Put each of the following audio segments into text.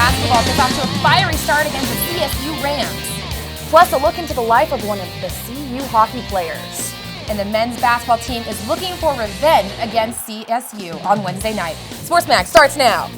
basketball gets off to a fiery start against the CSU Rams. Plus, a look into the life of one of the CU hockey players. And the men's basketball team is looking for revenge against CSU on Wednesday night. Sports Mag starts now.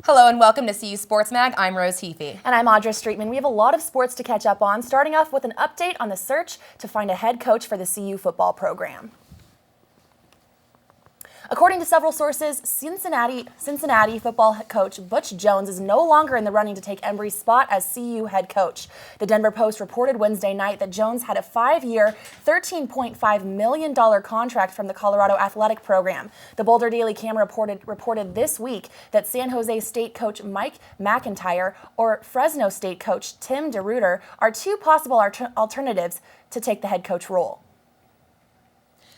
Hello and welcome to CU Sports Mag. I'm Rose Heafy. And I'm Audra Streetman. We have a lot of sports to catch up on, starting off with an update on the search to find a head coach for the CU football program. According to several sources, Cincinnati football coach Butch Jones is no longer in the running to take Embry's spot as CU head coach. The Denver Post reported Wednesday night that Jones had a 5-year, $13.5 million contract from the Colorado athletic program. The Boulder Daily Camera reported this week that San Jose State coach Mike McIntyre or Fresno State coach Tim DeRuyter are two possible alternatives to take the head coach role.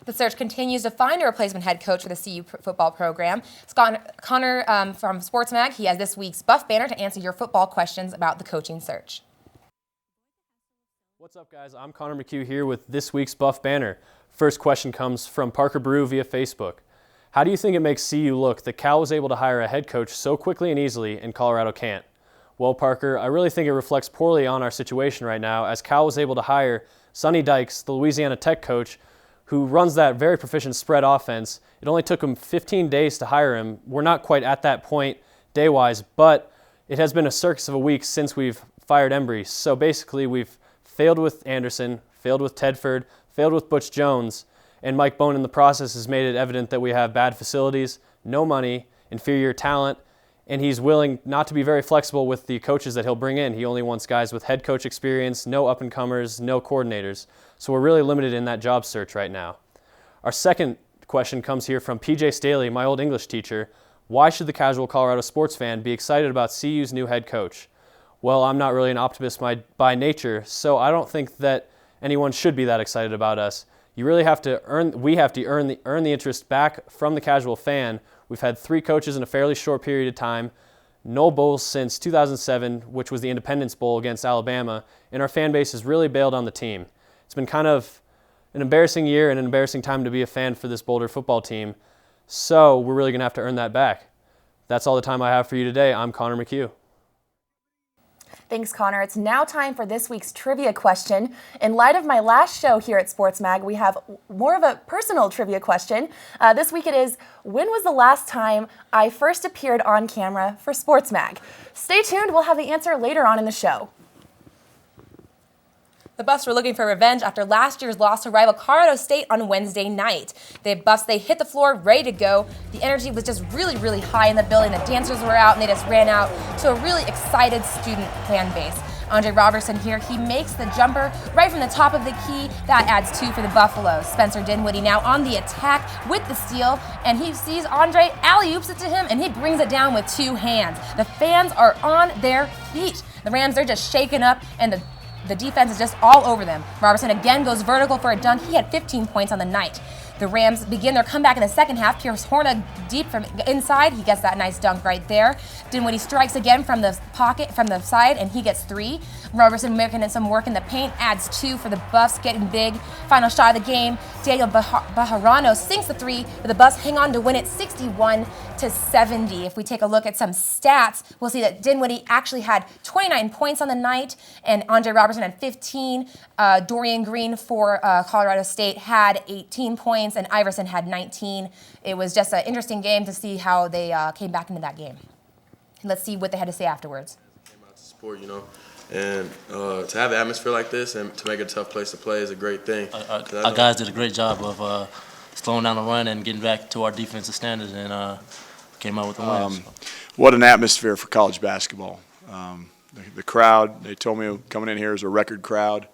The search continues to find a replacement head coach for the CU football program. Connor from Sports Mag, he has this week's Buff Banner to answer your football questions about the coaching search. What's up, guys? I'm Connor McHugh here with this week's Buff Banner. First question comes from Parker Brew via Facebook. How do you think it makes CU look that Cal was able to hire a head coach so quickly and easily and Colorado can't? Well, Parker, I really think it reflects poorly on our situation right now, as Cal was able to hire Sonny Dykes, the Louisiana Tech coach, who runs that very proficient spread offense. It only took him 15 days to hire him. We're not quite at that point day-wise, but it has been a circus of a week since we've fired Embry. So basically, we've failed with Anderson, failed with Tedford, failed with Butch Jones, and Mike Bohn in the process has made it evident that we have bad facilities, no money, inferior talent, and he's willing not to be very flexible with the coaches that he'll bring in. He only wants guys with head coach experience, no up-and-comers, no coordinators. So we're really limited in that job search right now. Our second question comes here from PJ Staley, my old English teacher. Why should the casual Colorado sports fan be excited about CU's new head coach? Well, I'm not really an optimist by nature, so I don't think that anyone should be that excited about us. We have to earn the interest back from the casual fan. We've had 3 coaches in a fairly short period of time, no bowls since 2007, which was the Independence Bowl against Alabama, and our fan base has really bailed on the team. It's been kind of an embarrassing year and an embarrassing time to be a fan for this Boulder football team, so we're really going to have to earn that back. That's all the time I have for you today. I'm Connor McHugh. Thanks, Connor. It's now time for this week's trivia question. In light of my last show here at Sports Mag, we have more of a personal trivia question. This week it is, when was the last time I first appeared on camera for Sports Mag? Stay tuned. We'll have the answer later on in the show. The Buffs were looking for revenge after last year's loss to rival Colorado State on Wednesday night. They hit the floor ready to go. The energy was just really, really high in the building. The dancers were out and they just ran out to a really excited student fan base. Andre Robertson here, he makes the jumper right from the top of the key. That adds 2 for the Buffaloes. Spencer Dinwiddie now on the attack with the steal, and he sees Andre, alley-oops it to him, and he brings it down with 2 hands. The fans are on their feet. The Rams, they're just shaken up, and the defense is just all over them. Robertson again goes vertical for a dunk. He had 15 points on the night. The Rams begin their comeback in the second half. Pierce Horna deep from inside. He gets that nice dunk right there. Dinwiddie strikes again from the pocket, from the side, and he gets 3. Robertson making some work in the paint, adds 2 for the Buffs, getting big. Final shot of the game, Daniel Bajarano sinks the 3, but the Buffs hang on to win it 61-70. If we take a look at some stats, we'll see that Dinwiddie actually had 29 points on the night, and Andre Robertson had 15. Dorian Green for Colorado State had 18 points, and Iverson had 19. It was just an interesting game to see how they came back into that game. Let's see what they had to say afterwards. Came out to support, and to have an atmosphere like this and to make it a tough place to play is a great thing. Our guys did a great job of slowing down the run and getting back to our defensive standards, and came out with the win. What an atmosphere for college basketball. The crowd, they told me coming in here is a record crowd,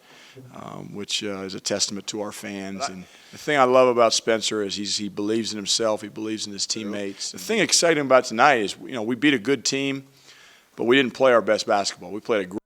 which is a testament to our fans. And the thing I love about Spencer is he believes in himself, he believes in his teammates. The thing exciting about tonight is, we beat a good team, but we didn't play our best basketball. We played a great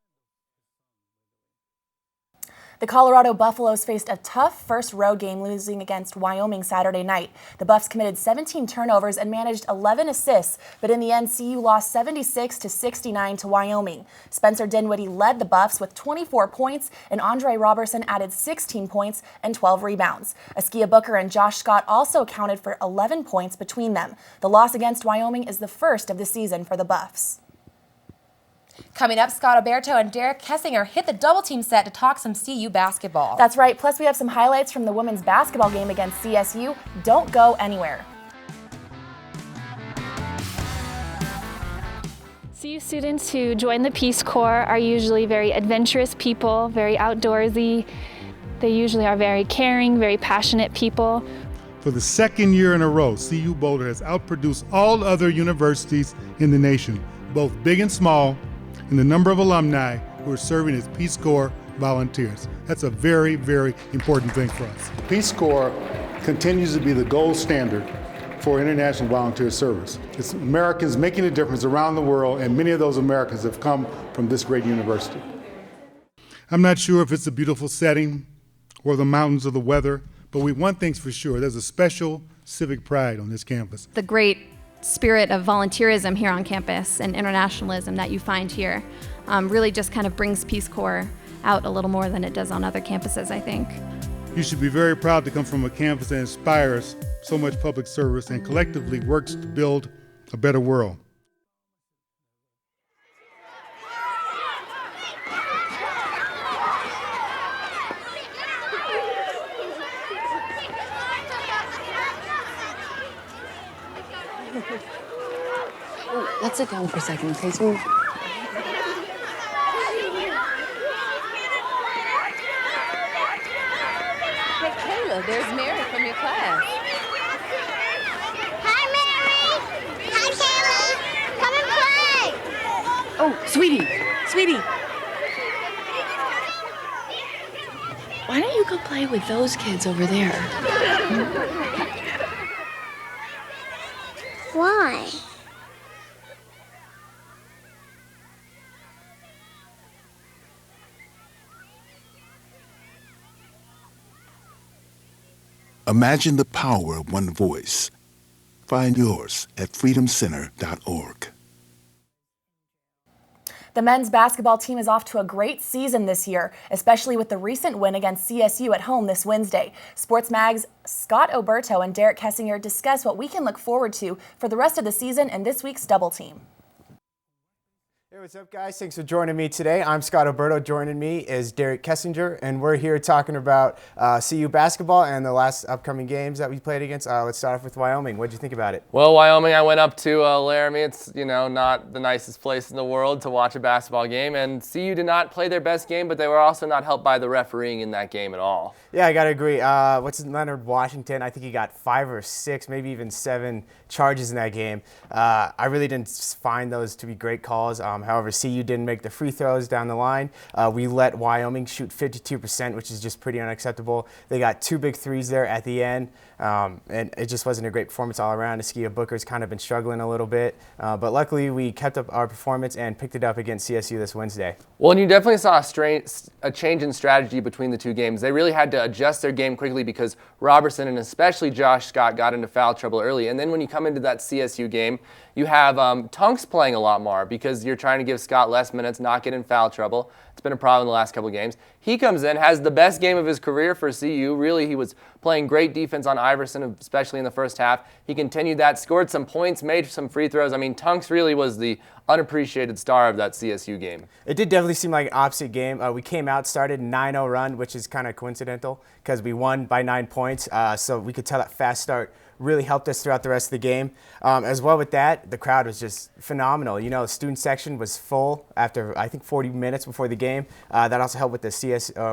The Colorado Buffaloes faced a tough first road game, losing against Wyoming Saturday night. The Buffs committed 17 turnovers and managed 11 assists, but in the end, CU lost 76-69 to Wyoming. Spencer Dinwiddie led the Buffs with 24 points, and Andre Robertson added 16 points and 12 rebounds. Askia Booker and Josh Scott also accounted for 11 points between them. The loss against Wyoming is the first of the season for the Buffs. Coming up, Scott Alberto and Derek Kessinger hit the double team set to talk some CU basketball. That's right. Plus, we have some highlights from the women's basketball game against CSU. Don't go anywhere. CU students who join the Peace Corps are usually very adventurous people, very outdoorsy. They usually are very caring, very passionate people. For the second year in a row, CU Boulder has outproduced all other universities in the nation, both big and small, in the number of alumni who are serving as Peace Corps volunteers. That's a very, very important thing for us. Peace Corps continues to be the gold standard for international volunteer service. It's Americans making a difference around the world, and many of those Americans have come from this great university. I'm not sure if it's a beautiful setting or the mountains or the weather, but one thing's for sure, there's a special civic pride on this campus. The great spirit of volunteerism here on campus and internationalism that you find here really just kind of brings Peace Corps out a little more than it does on other campuses, I think. You should be very proud to come from a campus that inspires so much public service and collectively works to build a better world. Let's sit down for a second, okay, sweetie? Hey, Kayla, there's Mary from your class. Hi, Mary. Hi, Kayla. Come and play. Oh, sweetie. Why don't you go play with those kids over there? Why? Imagine the power of one voice. Find yours at freedomcenter.org. The men's basketball team is off to a great season this year, especially with the recent win against CSU at home this Wednesday. Sports Mag's Scott Alberto and Derek Kessinger discuss what we can look forward to for the rest of the season and this week's double team. Hey, what's up, guys? Thanks for joining me today. I'm Scott Alberto. Joining me is Derek Kessinger, and we're here talking about CU basketball and the last upcoming games that we played against. Let's start off with Wyoming. What did you think about it? Well, Wyoming, I went up to Laramie. It's, not the nicest place in the world to watch a basketball game, and CU did not play their best game, but they were also not helped by the refereeing in that game at all. Yeah, I got to agree. Leonard Washington? I think he got 5 or 6, maybe even 7 charges in that game. I really didn't find those to be great calls. However, CU didn't make the free throws down the line. We let Wyoming shoot 52%, which is just pretty unacceptable. They got 2 big threes there at the end, and it just wasn't a great performance all around. Askia Booker's kind of been struggling a little bit, but luckily we kept up our performance and picked it up against CSU this Wednesday. Well, and you definitely saw a change in strategy between the two games. They really had to adjust their game quickly because Robertson and especially Josh Scott got into foul trouble early. And then when you come into that CSU game, you have Tunks playing a lot more because you're trying to give Scott less minutes, not get in foul trouble. It's been a problem in the last couple of games. He comes in, has the best game of his career for CU. Really, he was playing great defense on Iverson, especially in the first half. He continued that, scored some points, made some free throws. I mean, Tunks really was the unappreciated star of that CSU game. It did definitely seem like an opposite game. We came out, started 9-0 run, which is kind of coincidental because we won by 9 points. So we could tell that fast start really helped us throughout the rest of the game. As well with that, the crowd was just phenomenal. The student section was full after, I think, 40 minutes before the game. That also helped with the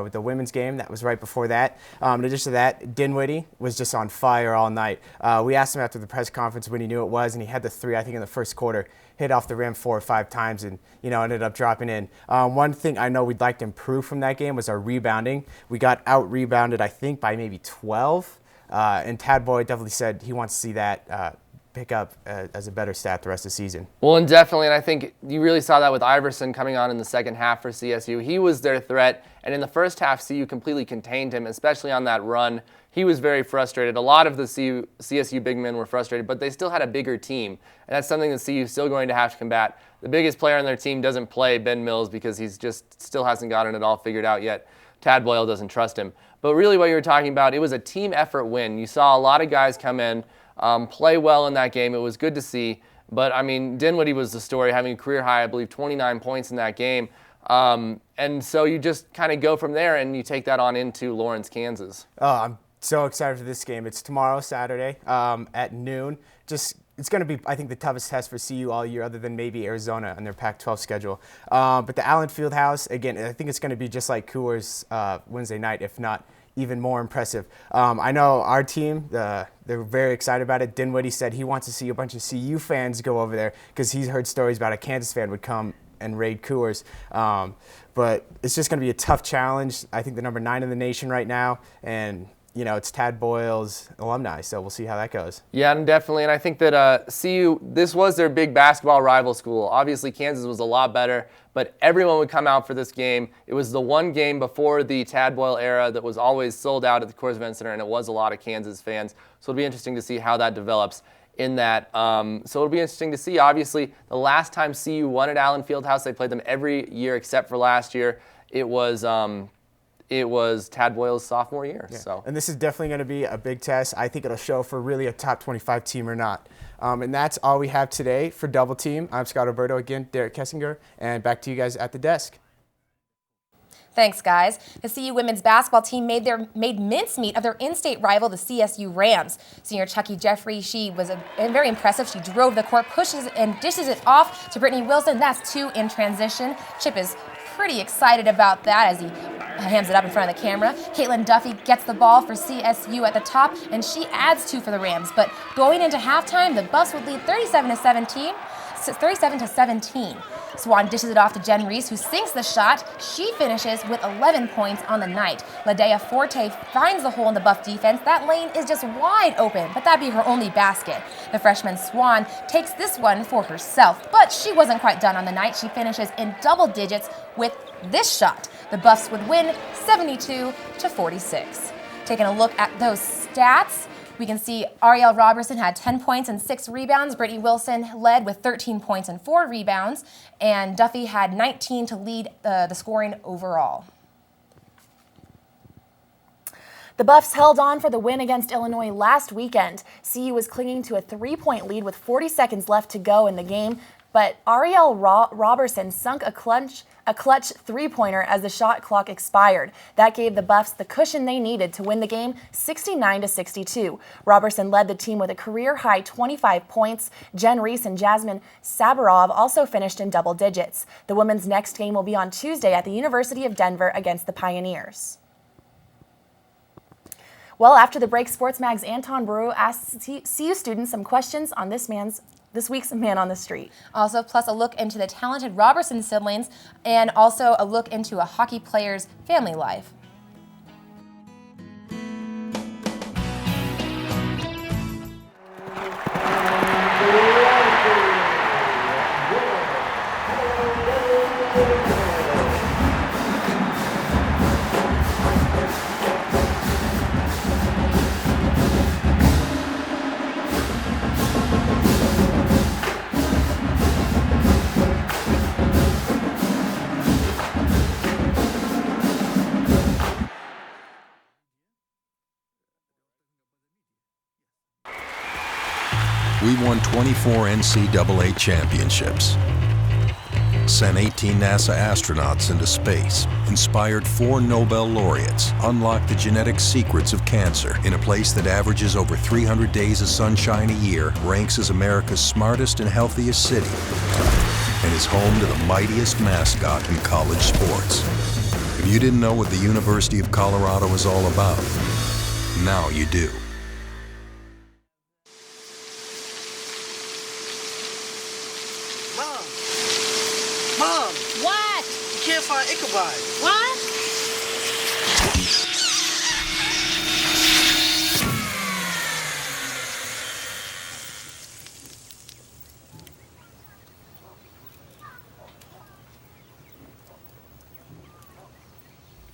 with the women's game that was right before that. In addition to that, Dinwiddie was just on fire all night. We asked him after the press conference when he knew it was, and he had the 3, I think, in the first quarter. Hit off the rim 4 or 5 times and, ended up dropping in. One thing I know we'd like to improve from that game was our rebounding. We got out-rebounded, I think, by maybe 12. And Tad Boyd definitely said he wants to see that pick up as a better stat the rest of the season. Well, and definitely, and I think you really saw that with Iverson coming on in the second half for CSU. He was their threat, and in the first half, CU completely contained him, especially on that run. He was very frustrated. A lot of the CSU big men were frustrated, but they still had a bigger team, and that's something that CU is still going to have to combat. The biggest player on their team doesn't play, Ben Mills, because he's just still hasn't gotten it all figured out yet. Tad Boyle doesn't trust him. But really what you were talking about, it was a team effort win. You saw a lot of guys come in, play well in that game. It was good to see. But, I mean, Dinwiddie was the story, having a career high, I believe, 29 points in that game. And so you just kind of go from there and you take that on into Lawrence, Kansas. Oh, I'm so excited for this game. It's tomorrow, Saturday, at noon. It's going to be, I think, the toughest test for CU all year, other than maybe Arizona on their Pac-12 schedule. But the Allen Fieldhouse, again, I think it's going to be just like Coors Wednesday night, if not even more impressive. I know our team, they're very excited about it. Dinwiddie said he wants to see a bunch of CU fans go over there because he's heard stories about a Kansas fan would come and raid Coors. But it's just going to be a tough challenge. I think the number 9 in the nation right now, and it's Tad Boyle's alumni, so we'll see how that goes. Yeah, and definitely, and I think that CU, this was their big basketball rival school. Obviously, Kansas was a lot better, but everyone would come out for this game. It was the one game before the Tad Boyle era that was always sold out at the Coors Event Center, and it was a lot of Kansas fans. So it'll be interesting to see how that develops in that. So it'll be interesting to see. Obviously, the last time CU won at Allen Fieldhouse, they played them every year except for last year. It was Tad Boyle's sophomore year. Yeah. So. And this is definitely going to be a big test. I think it'll show for really a top 25 team or not. And that's all we have today for Double Team. I'm Scott Alberto, again, Derek Kessinger, and back to you guys at the desk. Thanks, guys. The CU women's basketball team made mincemeat of their in-state rival, the CSU Rams. Senior Chucky Jeffrey, she was very impressive. She drove the court, pushes and dishes it off to Brittany Wilson. That's 2 in transition. Chip is pretty excited about that as he hands it up in front of the camera. Caitlin Duffy gets the ball for CSU at the top, and she adds 2 for the Rams. But going into halftime, the Buffs would lead 37-17. Swan dishes it off to Jen Reese, who sinks the shot. She finishes with 11 points on the night. Ladea Forte finds the hole in the Buff defense. That lane is just wide open, but that'd be her only basket. The freshman Swan takes this one for herself, but she wasn't quite done on the night. She finishes in double digits with this shot. The Buffs would win 72-46. Taking a look at those stats, we can see Ariel Robertson had 10 points and 6 rebounds. Brittany Wilson led with 13 points and 4 rebounds. And Duffy had 19 to lead the scoring overall. The Buffs held on for the win against Illinois last weekend. CU was clinging to a 3-point lead with 40 seconds left to go in the game, but Ariel Robertson sunk a clutch 3-pointer as the shot clock expired. That gave the Buffs the cushion they needed to win the game 69-62. Robertson led the team with a career-high 25 points. Jen Reese and Jasmine Sabarov also finished in double digits. The women's next game will be on Tuesday at the University of Denver against the Pioneers. Well, after the break, Sports Mag's Anton Brew asked CU students some questions on this week's Man on the Street. Also, plus a look into the talented Robertson siblings and also a look into a hockey player's family life. We won 24 NCAA championships, sent 18 NASA astronauts into space, inspired 4 Nobel laureates, unlocked the genetic secrets of cancer in a place that averages over 300 days of sunshine a year, ranks as America's smartest and healthiest city, and is home to the mightiest mascot in college sports. If you didn't know what the University of Colorado is all about, now you do. Mom! What? You can't find Ichabod. What?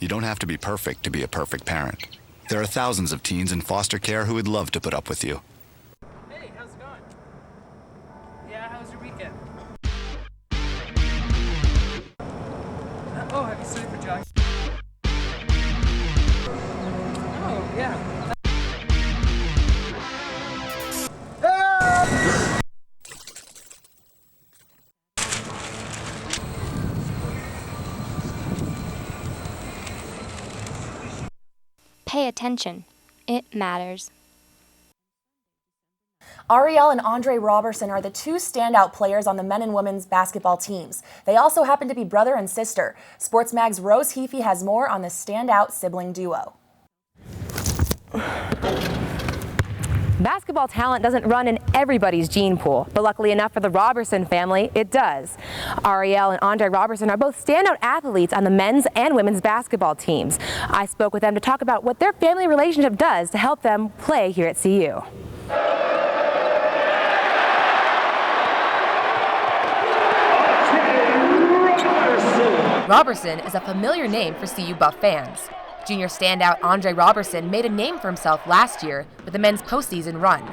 You don't have to be perfect to be a perfect parent. There are thousands of teens in foster care who would love to put up with you. Hey, how's it going? Yeah, how was your weekend? Oh, have you studied for jogging? Oh, yeah. Pay attention. It matters. Ariel and Andre Roberson are the two standout players on the men and women's basketball teams. They also happen to be brother and sister. SportsMag's Rose Heafy has more on the standout sibling duo. Basketball talent doesn't run in everybody's gene pool, but luckily enough for the Roberson family, it does. Ariel and Andre Roberson are both standout athletes on the men's and women's basketball teams. I spoke with them to talk about what their family relationship does to help them play here at CU. Roberson is a familiar name for CU Buff fans. Junior standout Andre Roberson made a name for himself last year with the men's postseason run.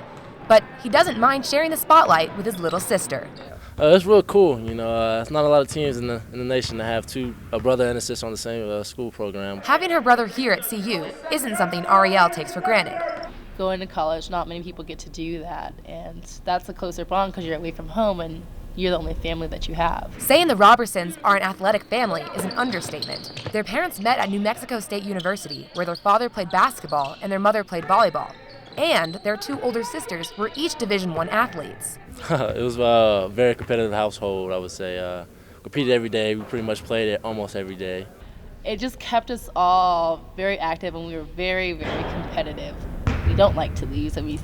But he doesn't mind sharing the spotlight with his little sister. It's real cool. You know, it's not a lot of teams in the nation that have a brother and a sister on the same school program. Having her brother here at CU isn't something Ariel takes for granted. Going to college, not many people get to do that, and that's a closer bond because you're away from home and you're the only family that you have. Saying the Robersons are an athletic family is an understatement. Their parents met at New Mexico State University, where their father played basketball and their mother played volleyball. And their two older sisters were each Division I athletes. It was a very competitive household, I would say. Competed every day. We pretty much played it almost every day. It just kept us all very active, and we were very, very competitive. We don't like to lose, and we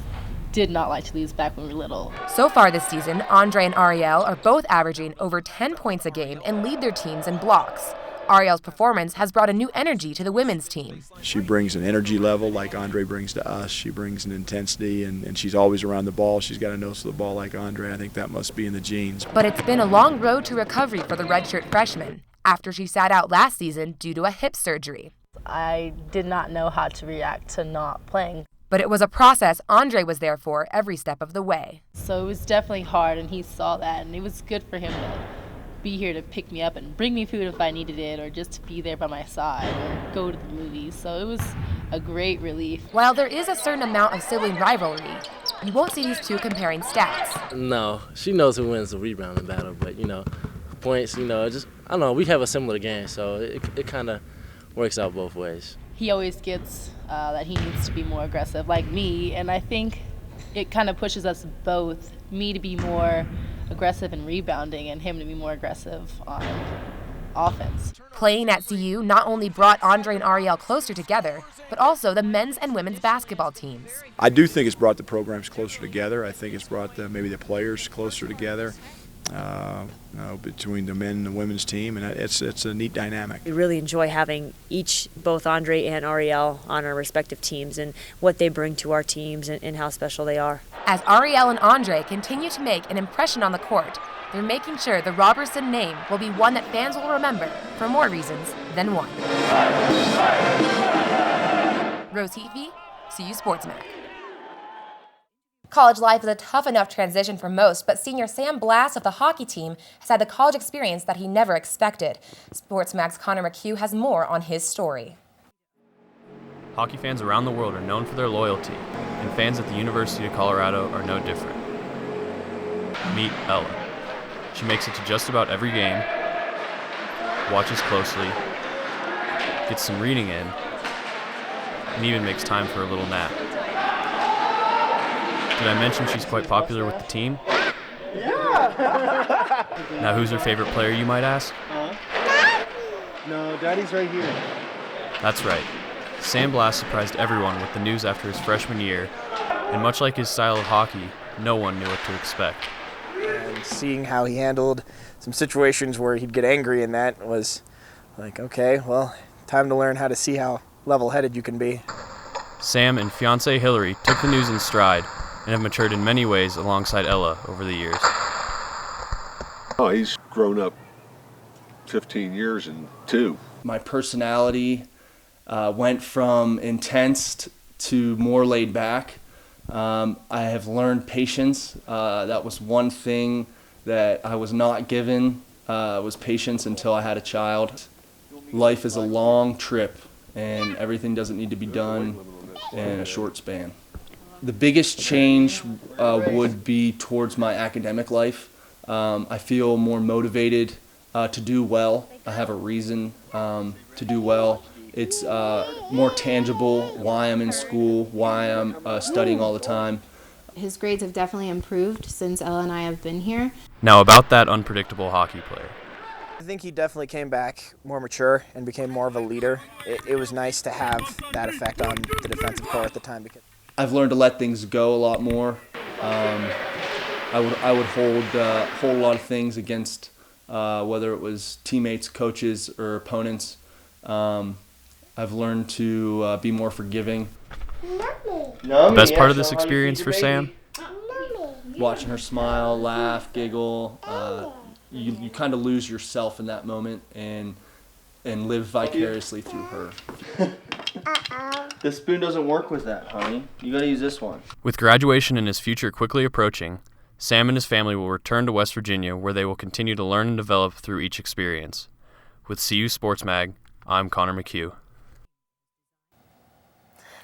did not like to lose back when we were little. So far this season, Andre and Ariel are both averaging over 10 points a game and lead their teams in blocks. Ariel's performance has brought a new energy to the women's team. She brings an energy level like Andre brings to us. She brings an intensity, and she's always around the ball. She's got a nose for the ball like Andre. I think that must be in the genes. But it's been a long road to recovery for the redshirt freshman after she sat out last season due to a hip surgery. I did not know how to react to not playing. But it was a process Andre was there for every step of the way. So it was definitely hard, and he saw that, and it was good for him to be here to pick me up and bring me food if I needed it, or just to be there by my side, or go to the movies. So it was a great relief. While there is a certain amount of sibling rivalry, you won't see these two comparing stats. No, she knows who wins the rebounding battle, but, you know, points, you know, just, I don't know, we have a similar game, so it kind of works out both ways. He always gets that he needs to be more aggressive like me, and I think it kind of pushes us both, me to be more aggressive in rebounding and him to be more aggressive on offense. Playing at CU not only brought Andre and Ariel closer together, but also the men's and women's basketball teams. I do think it's brought the programs closer together. I think it's brought maybe the players closer together. Between the men and the women's team, and it's a neat dynamic. We really enjoy having both Andre and Ariel on our respective teams and what they bring to our teams and how special they are. As Ariel and Andre continue to make an impression on the court, they're making sure the Roberson name will be one that fans will remember for more reasons than one. Rose Heafy, CU SportsMag. College life is a tough enough transition for most, but senior Sam Blass of the hockey team has had the college experience that he never expected. SportsMag's Connor McHugh has more on his story. Hockey fans around the world are known for their loyalty, and fans at the University of Colorado are no different. Meet Ella. She makes it to just about every game, watches closely, gets some reading in, and even makes time for a little nap. Did I mention she's quite popular with the team? Yeah! Now, who's her favorite player, you might ask? No, Daddy's right here. That's right. Sam Blass surprised everyone with the news after his freshman year, and much like his style of hockey, no one knew what to expect. And seeing how he handled some situations where he'd get angry, and that was like, okay, well, time to learn how to see how level-headed you can be. Sam and fiancée Hillary took the news in stride and have matured in many ways alongside Ella over the years. Oh, he's grown up 15 years in 2. My personality went from intense to more laid back. I have learned patience. That was one thing that I was not given, was patience until I had a child. Life is a long trip, and everything doesn't need to be done in a short span. The biggest change would be towards my academic life. I feel more motivated to do well. I have a reason to do well. It's more tangible why I'm in school, why I'm studying all the time. His grades have definitely improved since Ella and I have been here. Now about that unpredictable hockey player. I think he definitely came back more mature and became more of a leader. It was nice to have that effect on the defensive core at the time. I've learned to let things go a lot more. I would hold a lot of things against whether it was teammates, coaches, or opponents. I've learned to be more forgiving. The best part of this experience for Sam? Watching her smile, laugh, giggle. You kind of lose yourself in that moment and live vicariously through her. The spoon doesn't work with that, honey. You gotta use this one. With graduation and his future quickly approaching, Sam and his family will return to West Virginia, where they will continue to learn and develop through each experience. With CU Sports Mag, I'm Connor McHugh.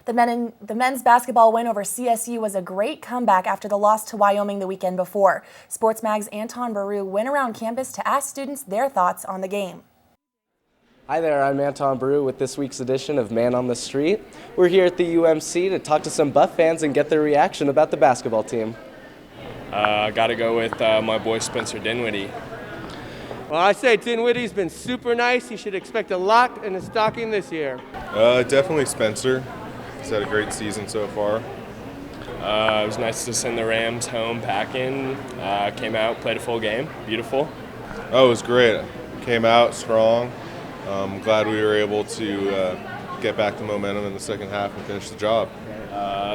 The men's basketball win over CSU was a great comeback after the loss to Wyoming the weekend before. Sports Mag's Anton Baru went around campus to ask students their thoughts on the game. Hi there, I'm Anton Baru with this week's edition of Man on the Street. We're here at the UMC to talk to some Buff fans and get their reaction about the basketball team. I got to go with my boy Spencer Dinwiddie. Well, I say Dinwiddie's been super nice. He should expect a lot in his stocking this year. Definitely Spencer. He's had a great season so far. It was nice to send the Rams home packing. Came out, played a full game. Beautiful. Oh, it was great. Came out strong. I'm glad we were able to get back the momentum in the second half and finish the job.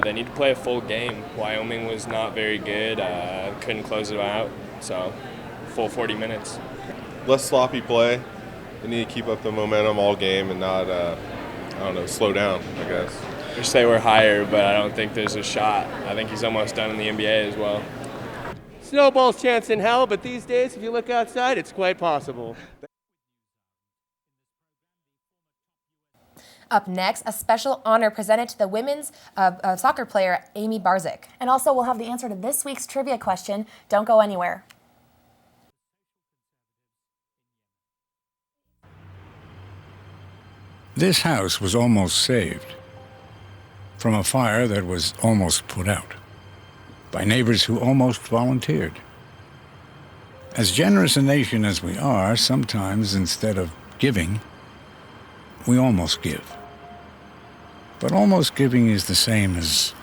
They need to play a full game. Wyoming was not very good. Couldn't close it out, so full 40 minutes. Less sloppy play. They need to keep up the momentum all game and not, slow down, I guess. Wish they were higher, but I don't think there's a shot. I think he's almost done in the NBA as well. Snowball's chance in hell, but these days, if you look outside, it's quite possible. Up next, a special honor presented to the women's soccer player Amy Barzik. And also, we'll have the answer to this week's trivia question. Don't go anywhere. This house was almost saved from a fire that was almost put out by neighbors who almost volunteered. As generous a nation as we are, sometimes instead of giving, we almost give. But almost giving is the same as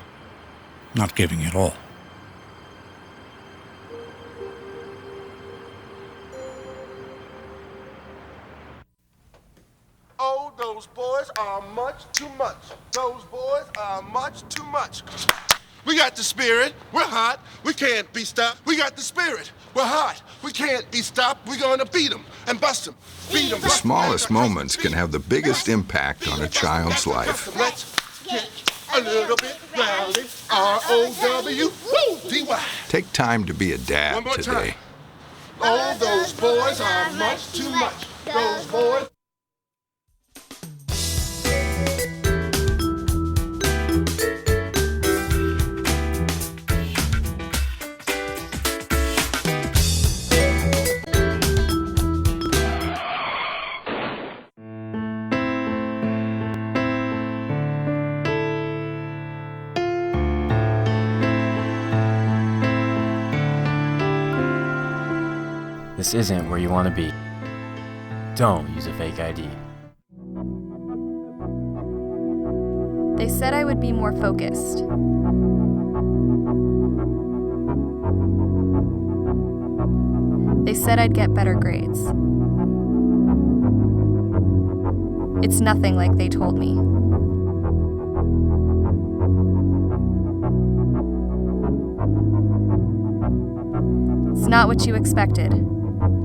not giving at all. Oh, those boys are much too much. Those boys are much too much. We got the spirit. We're hot. We can't be stopped. We got the spirit. We're hot. We can't be stopped. We're going to beat them and bust them. Beat them. The smallest moments can have the biggest impact on a child's life. Let's get a little bit rowdy. R-O-W-D-Y. Take time to be a dad One more today. time. Oh, those boys are much too much. Those boys. This isn't where you want to be. Don't use a fake ID. They said I would be more focused. They said I'd get better grades. It's nothing like they told me. It's not what you expected.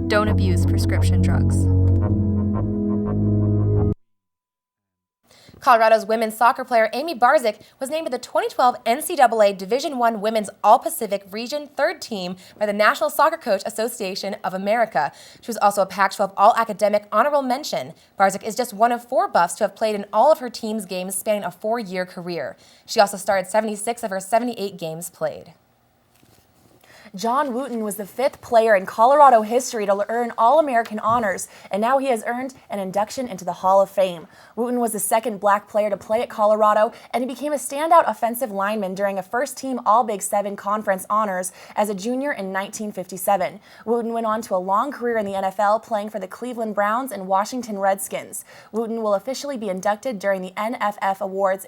Don't abuse prescription drugs. Colorado's women's soccer player Amy Barczyk was named to the 2012 NCAA Division I Women's All-Pacific Region 3rd Team by the National Soccer Coach Association of America. She was also a Pac-12 All-Academic Honorable Mention. Barczyk is just one of 4 Buffs to have played in all of her team's games spanning a 4-year career. She also started 76 of her 78 games played. John Wooten was the 5th player in Colorado history to earn All-American honors, and now he has earned an induction into the Hall of Fame. Wooten was the 2nd black player to play at Colorado, and he became a standout offensive lineman during a first-team All-Big 7 Conference honors as a junior in 1957. Wooten went on to a long career in the NFL, playing for the Cleveland Browns and Washington Redskins. Wooten will officially be inducted during the NFF Awards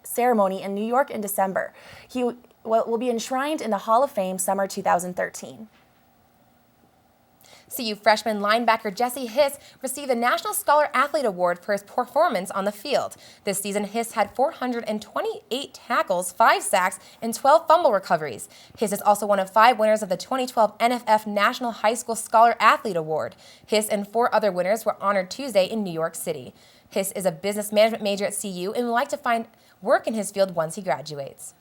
ceremony in New York in December. He will be enshrined in the Hall of Fame summer 2013. CU freshman linebacker Jesse Hiss received the National Scholar Athlete Award for his performance on the field. This season, Hiss had 428 tackles, 5 sacks, and 12 fumble recoveries. Hiss is also one of 5 winners of the 2012 NFF National High School Scholar Athlete Award. Hiss and 4 other winners were honored Tuesday in New York City. Hiss is a business management major at CU and would like to find work in his field once he graduates.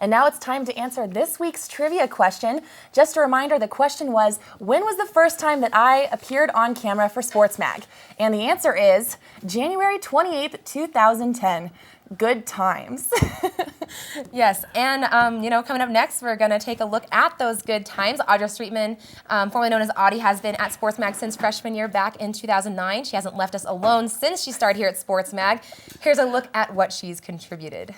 And now it's time to answer this week's trivia question. Just a reminder, the question was, when was the first time that I appeared on camera for Sports Mag? And the answer is January 28th, 2010. Good times. Yes, and coming up next, we're going to take a look at those good times. Audra Streetman, formerly known as Audie, has been at Sports Mag since freshman year back in 2009. She hasn't left us alone since she started here at Sports Mag. Here's a look at what she's contributed.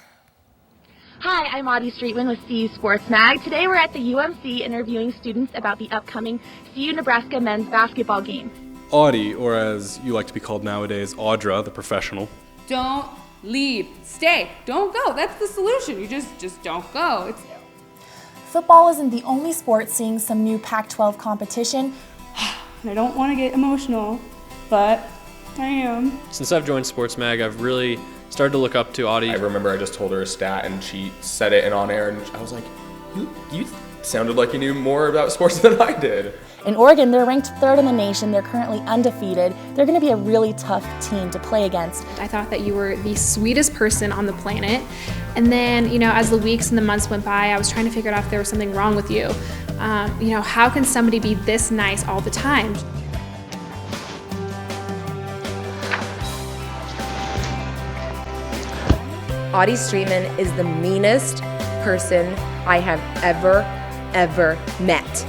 Hi, I'm Audie Streetman with CU Sports Mag. Today we're at the UMC interviewing students about the upcoming CU-Nebraska men's basketball game. Audie, or as you like to be called nowadays, Audra, the professional. Don't leave. Stay. Don't go. That's the solution. You just don't go. Football isn't the only sport seeing some new Pac-12 competition. I don't want to get emotional, but I am. Since I've joined Sports Mag, I've really started to look up to Audie. I remember I just told her a stat and she said it in on air and I was like, you sounded like you knew more about sports than I did. In Oregon, they're ranked 3rd in the nation. They're currently undefeated. They're going to be a really tough team to play against. I thought that you were the sweetest person on the planet. And then, as the weeks and the months went by, I was trying to figure out if there was something wrong with you. How can somebody be this nice all the time? Audie Streetman is the meanest person I have ever met.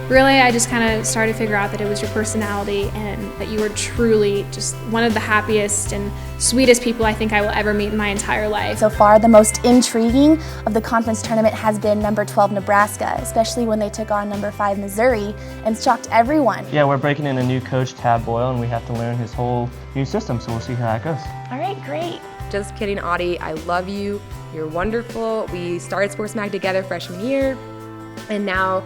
Really, I just kind of started to figure out that it was your personality and that you were truly just one of the happiest and sweetest people I think I will ever meet in my entire life. So far, the most intriguing of the conference tournament has been number 12 Nebraska, especially when they took on number 5 Missouri and shocked everyone. Yeah, we're breaking in a new coach, Tab Boyle, and we have to learn his whole new system, so we'll see how that goes. All right, great. Just kidding, Audie. I love you. You're wonderful. We started Sports Mag together freshman year, and now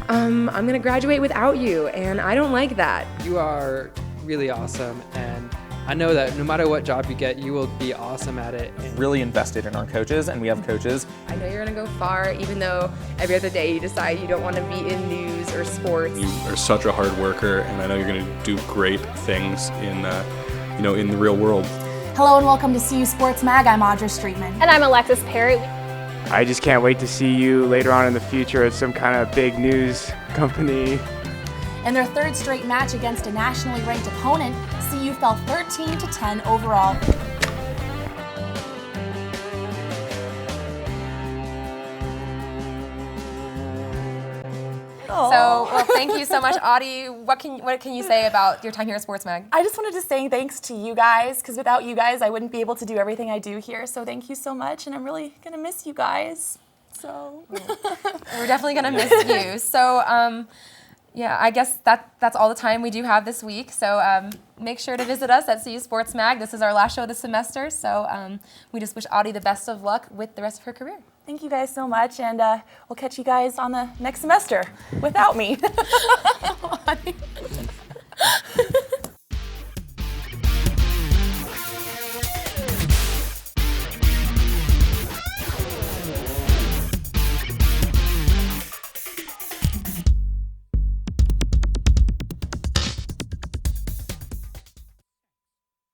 I'm going to graduate without you, and I don't like that. You are really awesome, and I know that no matter what job you get, you will be awesome at it. Really invested in our coaches, and we have coaches. I know you're going to go far, even though every other day you decide you don't want to be in news or sports. You are such a hard worker, and I know you're going to do great things in the real world. Hello and welcome to CU Sports Mag. I'm Audra Streetman. And I'm Alexis Perry. I just can't wait to see you later on in the future at some kind of big news company. In their 3rd straight match against a nationally ranked opponent, CU fell 13-10 overall. So, well, thank you so much, Audie. What can you say about your time here at Sports Mag? I just wanted to say thanks to you guys, because without you guys, I wouldn't be able to do everything I do here. So thank you so much, and I'm really gonna miss you guys. So we're definitely gonna miss you. So yeah, I guess that's all the time we do have this week. So make sure to visit us at CU Sports Mag. This is our last show of the semester. So we just wish Audie the best of luck with the rest of her career. Thank you guys so much, and we'll catch you guys on the next semester without me.